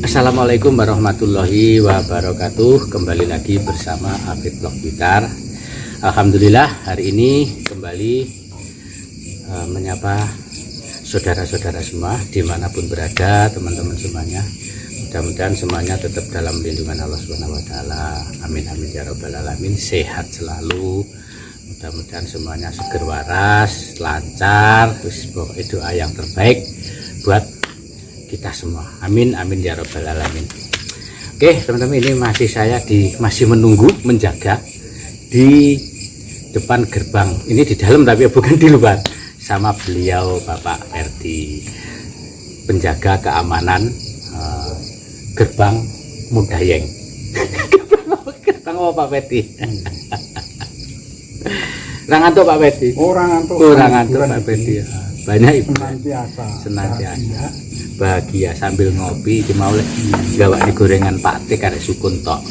Assalamualaikum warahmatullahi wabarakatuh. Kembali lagi bersama Update Vlog Blitar. Alhamdulillah hari ini kembali menyapa saudara-saudara semua dimanapun berada, teman-teman semuanya. Mudah-mudahan semuanya tetap dalam lindungan Allah SWT. Amin amin ya rabbal alamin. Sehat selalu. Mudah-mudahan semuanya seger waras, lancar. Terus pokoknya doa yang terbaik buat kita semua. Amin amin ya rabbal alamin. Oke teman-teman, ini masih menunggu, menjaga di depan gerbang. Ini di dalam tapi bukan di luar, sama beliau Bapak Ferdi, penjaga keamanan gerbang Mudayeng. Gerbang apa Pak Ferdi? Rangantuk Pak Ferdi. Rangantuk Pak Ferdi. Banyak ibu senantiasa bahagia sambil ngopi iki mau gawak gorengan Pak T karek sukun tok.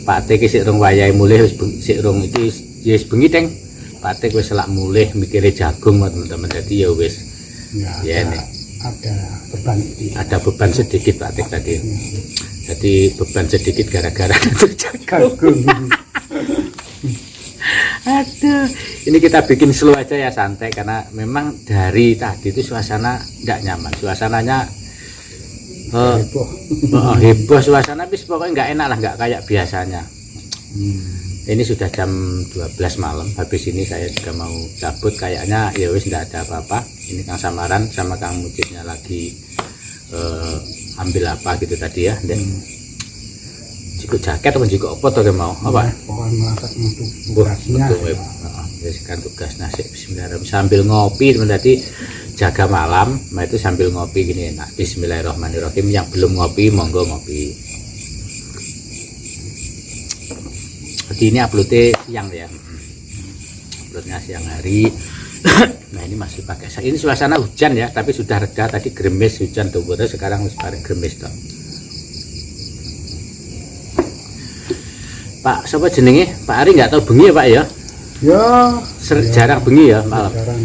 Pak T iki sik rong wayahe mulih wis sik rong iki wis bengi teng. Pak T wis selak mulih mikire jagung teman-teman. Dadi ya wis ya ada beban sedikit Pak T tadi. Jadi beban sedikit gara-gara jagung. Aduh, ini kita bikin slow aja ya, santai, karena memang dari tadi itu suasana tidak nyaman, suasananya heboh suasana, bis pokoknya nggak enak lah, nggak kayak biasanya. Ini sudah jam 12 malam, habis ini saya juga mau cabut, kayaknya ya wis nggak ada apa-apa. Ini Kang Samaran sama Kang Mujidnya lagi ambil apa gitu tadi ya, dan jika jaket atau jika apa tuh mau apa? Betul, tugas nasi. Bismillahirrahmanirrahim. Sambil ngopi berarti jaga malam, nah itu sambil ngopi gini enak. Bismillahirrahmanirrahim. Yang belum ngopi monggo ngopi. Jadi ini uploadnya siang ya, uploadnya siang hari. Nah ini masih pakai. Ini suasana hujan ya, tapi sudah reda. Tadi gerimis hujan tuh, sekarang masih gerimis tuh. Pak, siapa jenenge? Pak Ari nggak tahu bengi ya Pak ya? Ya, jarang bengi ya malam. Jarang.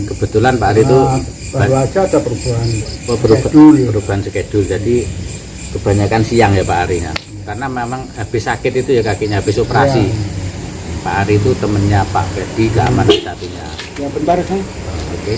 Kebetulan Pak Ari itu baru aja ada perubahan. Perubahan schedule. Jadi kebanyakan siang ya Pak Ari ya. Karena memang habis sakit itu ya kakinya, habis operasi. Ya. Pak Ari itu temennya Pak Ferdi, keamanan satunya. Ya bentar Kang. Oke.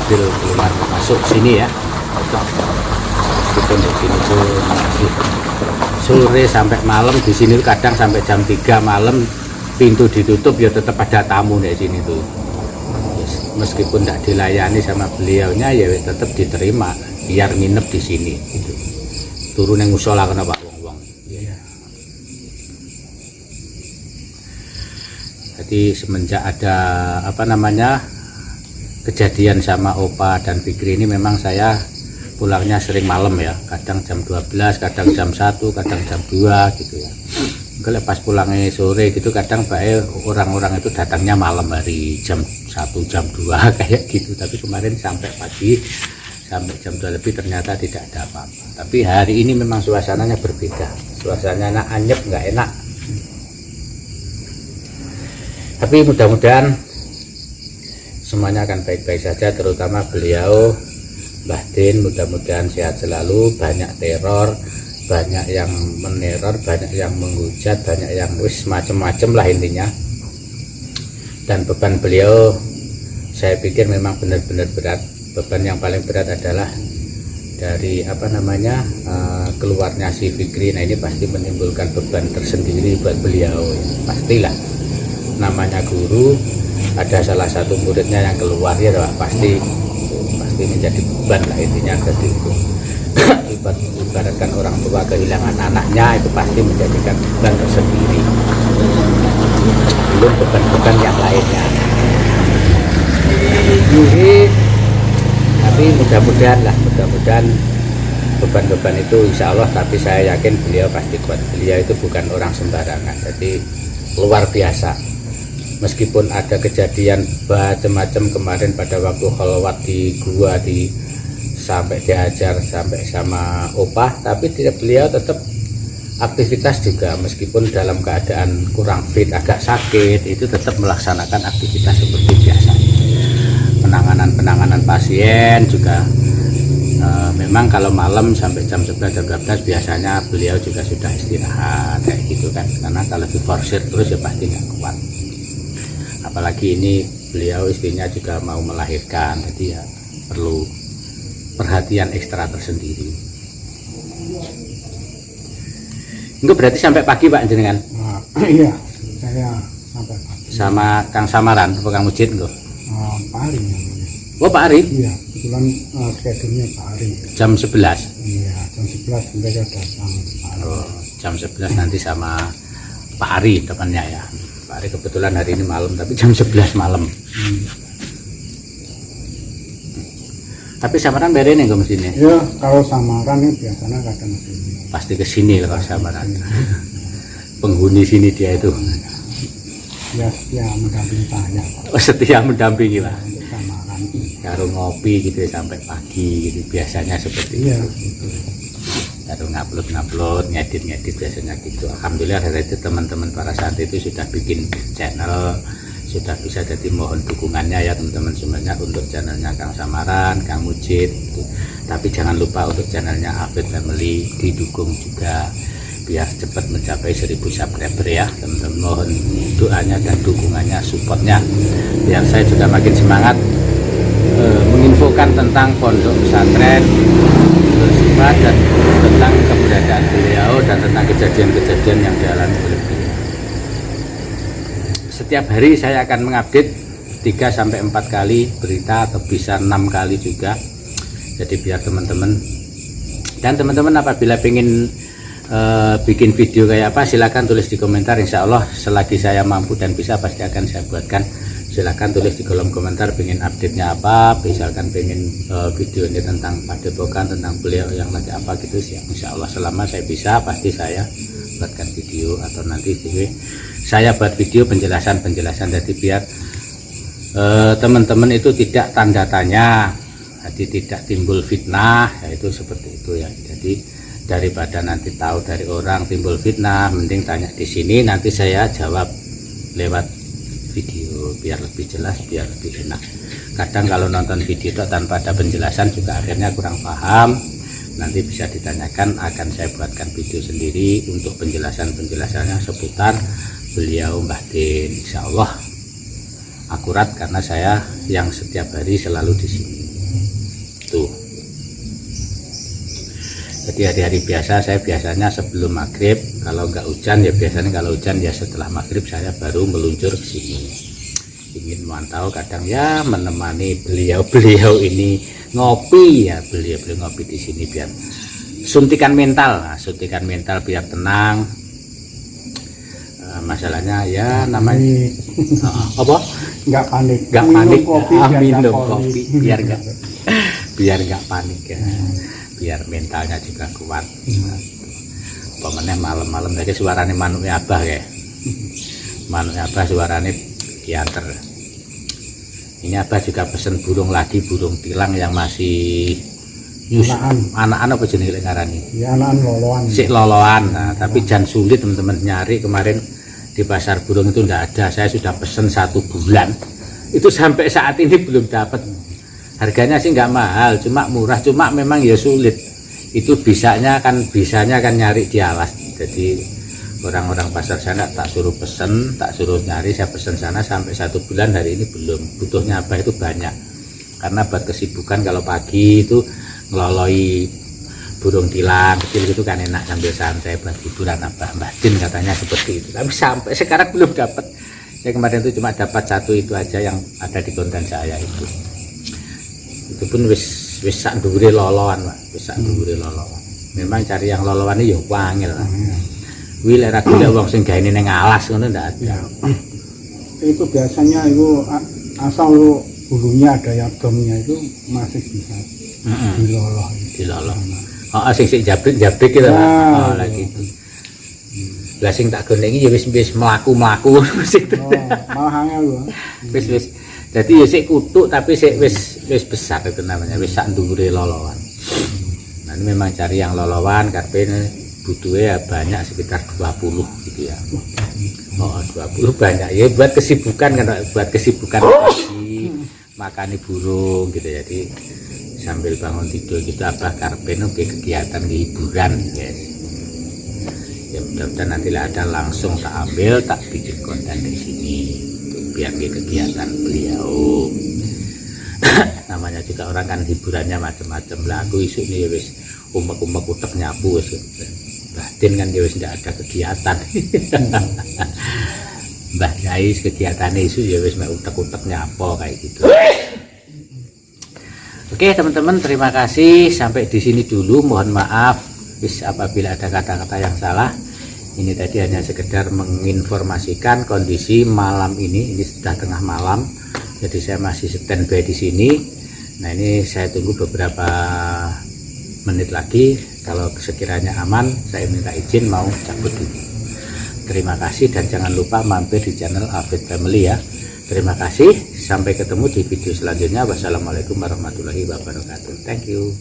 Keluar masuk sini ya, meskipun di sini tuh masih sore sampai malam, di sini kadang sampai jam 3 malam pintu ditutup ya tetap ada tamu di sini tuh. Meskipun tidak dilayani sama beliaunya ya tetap diterima biar nginep di sini gitu. Turun yang musola kena Pak wong-wong. Jadi semenjak ada kejadian sama Opa dan Fikri ini memang saya pulangnya sering malam ya, kadang jam 12, kadang jam 1, kadang jam 2 gitu ya. Kalau pas pulangnya sore gitu kadang orang-orang itu datangnya malam hari jam 1, jam 2 kayak gitu. Tapi kemarin sampai pagi, sampai jam 2 lebih ternyata tidak ada apa-apa. Tapi hari ini memang suasananya berbeda, suasananya anyep, nggak enak. Tapi mudah-mudahan semuanya akan baik-baik saja, terutama beliau Mbah Din, mudah-mudahan sehat selalu. Banyak teror, banyak yang meneror, banyak yang menghujat, banyak yang wis macem-macem lah intinya. Dan beban beliau saya pikir memang benar-benar berat. Beban yang paling berat adalah dari keluarnya si Fikri. Nah ini pasti menimbulkan beban tersendiri buat beliau ya. Pastilah, namanya guru, ada salah satu muridnya yang keluar ya pasti menjadi beban lah intinya. Jadi itu ibaratkan orang tua kehilangan anaknya, itu pasti menjadikan beban tersendiri, belum beban-beban yang lainnya. Tapi mudah-mudahan beban-beban itu insya Allah, tapi saya yakin beliau pasti kuat. Beliau itu bukan orang sembarangan, jadi luar biasa meskipun ada kejadian macam-macam kemarin pada waktu khalwat di gua sampai diajar sampai sama opah, tapi beliau tetap aktivitas juga, meskipun dalam keadaan kurang fit, agak sakit, itu tetap melaksanakan aktivitas seperti biasa. Penanganan pasien juga memang kalau malam sampai jam 11 jam 12 biasanya beliau juga sudah istirahat kayak gitu kan, karena kalau diforsir terus ya pasti nggak kuat. Apalagi ini beliau istrinya juga mau melahirkan, jadi ya perlu perhatian ekstra tersendiri. Itu berarti sampai pagi Pak jenengan? Nah, iya, saya sampai pagi. Sama Kang Samaran, atau Kang Mujid enggak? Pak Ari namanya. Oh Pak Ari? Iya, kebetulan schedule-nya Pak Ari. Jam 11? Iya, jam 11 mereka datang Pak Ari. Oh, jam 11 nanti sama Pak Ari temannya ya. Pak Ari kebetulan hari ini malam, tapi jam 11 malam. Tapi Samaran berein enggak mesinnya? Ya, kalau Samaran ini biasanya kadang sini. Pasti ke sini kalau Samaran. Penghuni sini dia itu. Ya, setia mendampingi saya. Oh, setia mendampingi lah. Untuk Samaran. Karo ngopi gitu ya, sampai pagi gitu. Biasanya seperti Iya, itu. gitu. Karo ngupload, ngedit biasanya gitu. Alhamdulillah hari itu teman-teman para santri itu sudah bikin channel, sudah bisa, jadi mohon dukungannya ya teman-teman semuanya untuk channelnya Kang Samaran, Kang Mujid gitu. Tapi jangan lupa untuk channelnya Hafid Family didukung juga biar cepat mencapai 1000 subscriber ya teman-teman. Mohon doanya dan dukungannya, supportnya biar saya juga makin semangat menginfokan tentang pondok pesantren bersifat dan tentang keberadaan beliau dan tentang kejadian-kejadian yang dialami oleh beliau. Setiap hari saya akan mengupdate 3-4 kali berita atau bisa 6 kali juga. Jadi biar teman-teman apabila ingin bikin video kayak apa, silakan tulis di komentar. Insya Allah selagi saya mampu dan bisa pasti akan saya buatkan. Silakan tulis di kolom komentar pengen update-nya apa, misalkan pengen video ini tentang padepokan, tentang beliau yang lagi apa gitu. Insya Allah selama saya bisa pasti saya buatkan video, atau nanti saya buat video penjelasan, jadi biar teman-teman itu tidak tanda tanya, jadi tidak timbul fitnah, yaitu seperti itu ya. Jadi daripada nanti tahu dari orang timbul fitnah, mending tanya di sini, nanti saya jawab lewat video biar lebih jelas, biar lebih enak. Kadang kalau nonton video itu tanpa ada penjelasan juga akhirnya kurang paham. Nanti bisa ditanyakan, akan saya buatkan video sendiri untuk penjelasannya seputar beliau Mbah Din. Insya Allah akurat karena saya yang setiap hari selalu di sini. Tuh. Jadi hari-hari biasa saya biasanya sebelum maghrib, kalau nggak hujan ya biasanya, kalau hujan ya setelah maghrib saya baru meluncur ke sini. Ingin memantau, kadang ya menemani beliau ini ngopi ya, beliau ngopi di sini biar suntikan mental biar tenang. Masalahnya ya namanya apa? Nggak panik, minum kopi biar nggak panik ya. Biar mentalnya juga kuat. Pemenang malam-malam lagi suaranya manuknya Abah ya. Manuknya Abah suaranya kianter. Ini Abah juga pesen burung lagi, burung tilang yang masih anak-anak apa jenis ngarani? Ya, anak loloan. Sik loloan. Nah, tapi jangan sulit teman-teman nyari. Kemarin di pasar burung itu enggak ada. Saya sudah pesen 1 bulan. Itu sampai saat ini belum dapat. Harganya sih nggak mahal, cuma murah, cuma memang ya sulit. Itu bisanya kan nyari di alas. Jadi orang-orang pasar sana tak suruh pesen, tak suruh nyari, saya pesen sana sampai 1 bulan, hari ini belum. Butuhnya Abah itu banyak. Karena buat kesibukan kalau pagi itu ngeloloi burung tilang kecil gitu kan enak sambil santai buat hiburan Abah. Mbah Din katanya seperti itu. Tapi sampai sekarang belum dapat. Saya kemarin itu cuma dapat 1 itu aja yang ada di konten saya itu. Itu pun wis sak dhuwure loloan, Pak. Wis sak dhuwure loloan. Memang cari yang loloan iki ya wangil. Kuwi lek ra golek wong sing gaene ning alas ngono ndak ada. Itu biasanya itu asal bulunya ada yang domnya itu masih bisa diloloh. Diloloh. Oh, sing jabrik gitu, Pak. Oh, lagi itu. Lah sing tak goneki ya wis mlaku-mlaku mesti Oh, malah angel lho. wis. Jadi ya sik kutuk tapi sik wis besar itu namanya, wis sak ndhuwure lolowan. Nah, ini memang cari yang lolowan karpe butuhnya ya banyak sekitar 20 gitu ya. Oh, 20 banyak ya buat kesibukan kan, buat kesibukan pagi, makani burung gitu. Jadi sambil bangun tidur gitu apa karpe kegiatan hiburan guys. Ya mudah-mudahan nanti ada langsung tak ambil, tak bikin konten di sini biar kegiatan beliau. Namanya juga orang kan hiburannya macam-macam lah. Aku isu nih wis umek-umek utek nyapu wis batin kan ya wis tidak ada kegiatan. Mbah Yai kegiatannya isu ya wis mek utek-utek nyapo kayak gitu. Oke teman-teman, terima kasih sampai di sini dulu. Mohon maaf apabila ada kata-kata yang salah. Ini tadi hanya sekedar menginformasikan kondisi malam ini sudah tengah malam, jadi saya masih standby di sini. Nah ini saya tunggu beberapa menit lagi, kalau sekiranya aman saya minta izin mau cabut dulu. Terima kasih dan jangan lupa mampir di channel Afid Family ya. Terima kasih, sampai ketemu di video selanjutnya. Wassalamualaikum warahmatullahi wabarakatuh. Thank you.